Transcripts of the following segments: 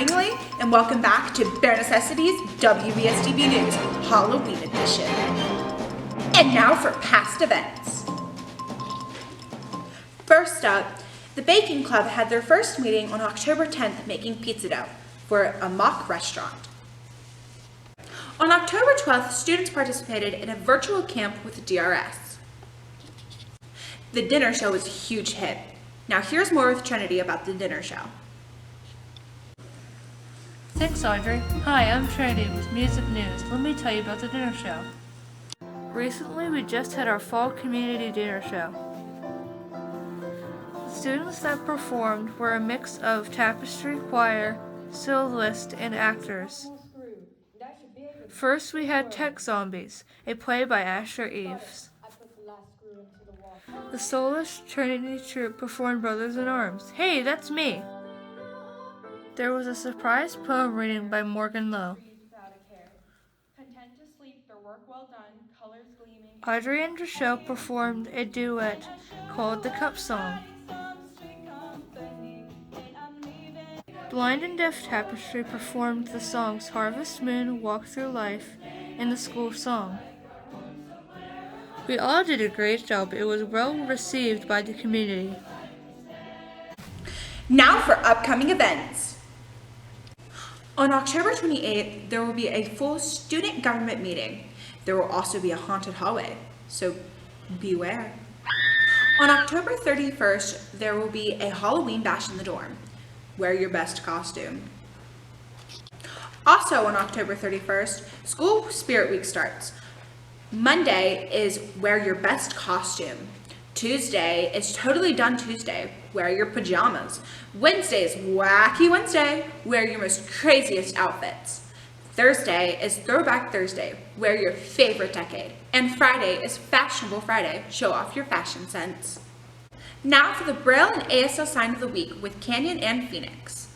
Mattingly, and welcome back to Bare Necessities WVSDB News Halloween Edition. And now for past events. First up, the Baking Club had their first meeting on October 10th making pizza dough for a mock restaurant. On October 12th, students participated in a virtual camp with DRS. The dinner show was a huge hit. Now here's more with Trinity about the dinner show. Thanks, Audrey. Hi, I'm Trinity with Music News. Let me tell you about the dinner show. Recently, we just had our fall community dinner show. The students that performed were a mix of tapestry, choir, soloist, and actors. First, we had Tech Zombies, a play by Asher Eves. The soloist Trinity Troupe performed Brothers in Arms. Hey, that's me! There was a surprise poem reading by Morgan Lowe. Audrey and Rochelle performed a duet called The Cup Song. Blind and Deaf Tapestry performed the songs Harvest Moon, Walk Through Life, and the school song. We all did a great job. It was well received by the community. Now for upcoming events. On October 28th, there will be a full student government meeting. There will also be a haunted hallway, so beware. On October 31st, there will be a Halloween bash in the dorm. Wear your best costume. Also on October 31st, School Spirit Week starts. Monday is wear your best costume. Tuesday is Totally Done Tuesday. Wear your pajamas. Wednesday is Wacky Wednesday. Wear your most craziest outfits. Thursday is Throwback Thursday. Wear your favorite decade. And Friday is Fashionable Friday. Show off your fashion sense. Now for the Braille and ASL sign of the week with Canyon and Phoenix.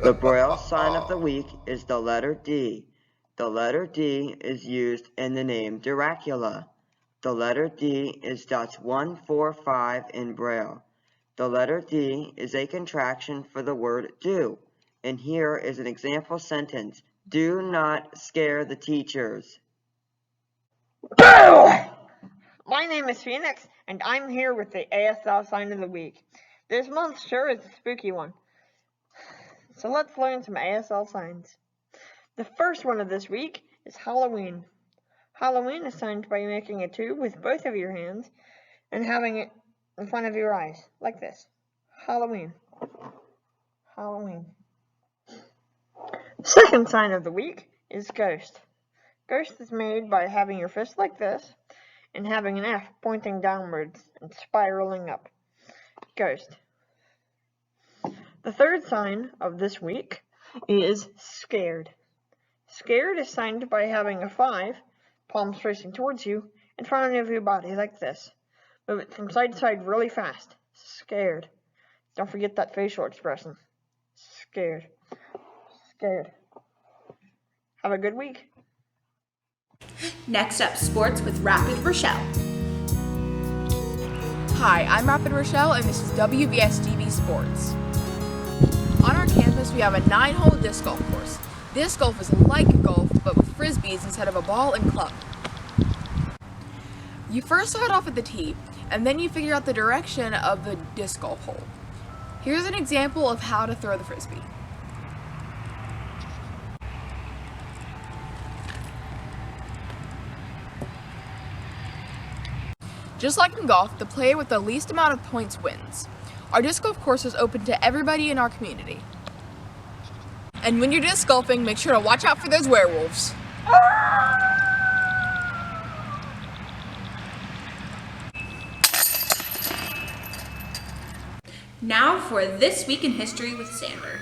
The Braille sign of the week is the letter D. The letter D is used in the name Dracula. The letter D is dots 1, 4, 5 in Braille. The letter D is a contraction for the word do. And here is an example sentence. Do not scare the teachers. My name is Phoenix, and I'm here with the ASL sign of the week. This month sure is a spooky one. So let's learn some ASL signs. The first one of this week is Halloween. Halloween is signed by making a 2 with both of your hands and having it in front of your eyes, like this. Halloween. Halloween. Second sign of the week is Ghost. Ghost is made by having your fist like this and having an F pointing downwards and spiraling up. Ghost. The third sign of this week is Scared. Scared is signed by having a 5, palms facing towards you, in front of your body like this. Move it from side to side really fast. Scared. Don't forget that facial expression. Scared. Scared. Have a good week. Next up, sports with Rapid Rochelle. Hi, I'm Rapid Rochelle, and this is WVSDB Sports. On our campus, we have a 9-hole disc golf course. Disc golf is like golf, but with frisbees instead of a ball and club. You first start off at the tee, and then you figure out the direction of the disc golf hole. Here's an example of how to throw the frisbee. Just like in golf, the player with the least amount of points wins. Our disc golf course is open to everybody in our community. And when you're disc golfing, make sure to watch out for those werewolves. Now for This Week in History with Sander.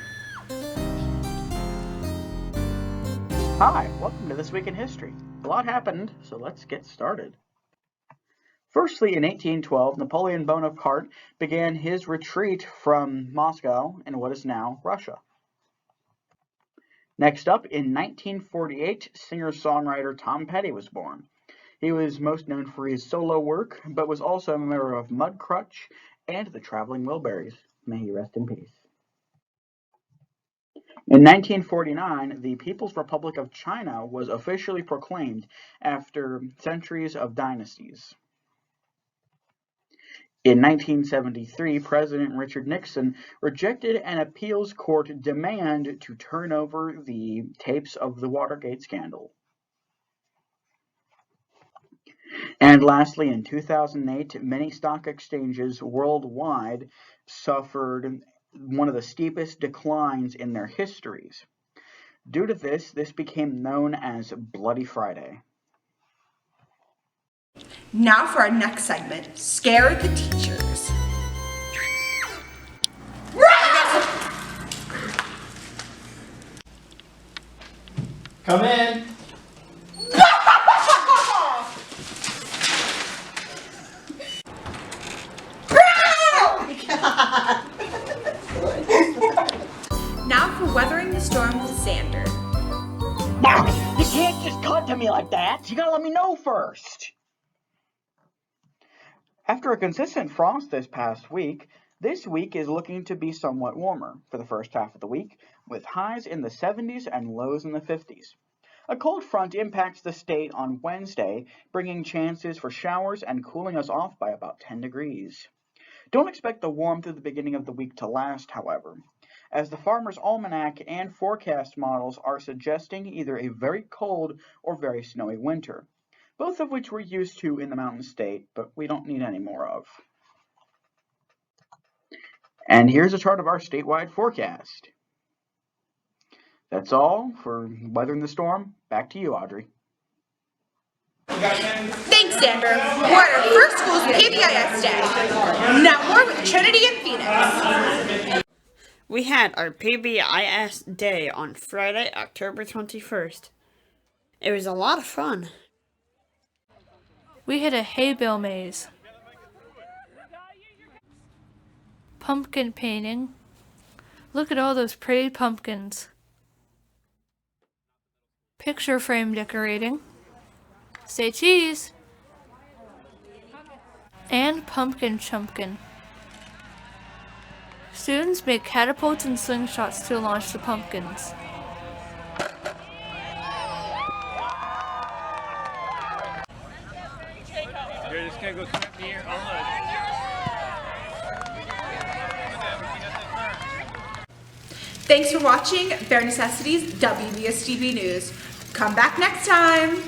Hi, welcome to This Week in History. A lot happened, so let's get started. Firstly, in 1812, Napoleon Bonaparte began his retreat from Moscow in what is now Russia. Next up, in 1948, singer-songwriter Tom Petty was born. He was most known for his solo work, but was also a member of Mudcrutch and the Traveling Wilburys. May he rest in peace. In 1949, the People's Republic of China was officially proclaimed after centuries of dynasties. In 1973, President Richard Nixon rejected an appeals court demand to turn over the tapes of the Watergate scandal. And lastly, in 2008, many stock exchanges worldwide suffered one of the steepest declines in their histories. Due to this became known as Bloody Friday. Now for our next segment, Scare the Teachers. Come in. Now for Weathering the Storm with Xander. You can't just cut to me like that. You gotta let me know first. After a consistent frost this past week, this week is looking to be somewhat warmer for the first half of the week, with highs in the 70s and lows in the 50s. A cold front impacts the state on Wednesday, bringing chances for showers and cooling us off by about 10 degrees. Don't expect the warmth through the beginning of the week to last, however, as the Farmer's Almanac and forecast models are suggesting either a very cold or very snowy winter, both of which we're used to in the Mountain State, but we don't need any more of. And here's a chart of our statewide forecast. That's all for Weathering the Storm. Back to you, Audrey. Thanks, Xander. We're at our first school's PBIS day. Now more with Trinity and Phoenix. We had our PBIS day on Friday, October 21st. It was a lot of fun. We hit a hay bale maze, pumpkin painting. Look at all those pretty pumpkins. Picture frame decorating. Say cheese. And pumpkin chumpkin. Students make catapults and slingshots to launch the pumpkins. You're just gonna go swim up here. Thanks for watching Bare Necessities WVSDB News. Come back next time.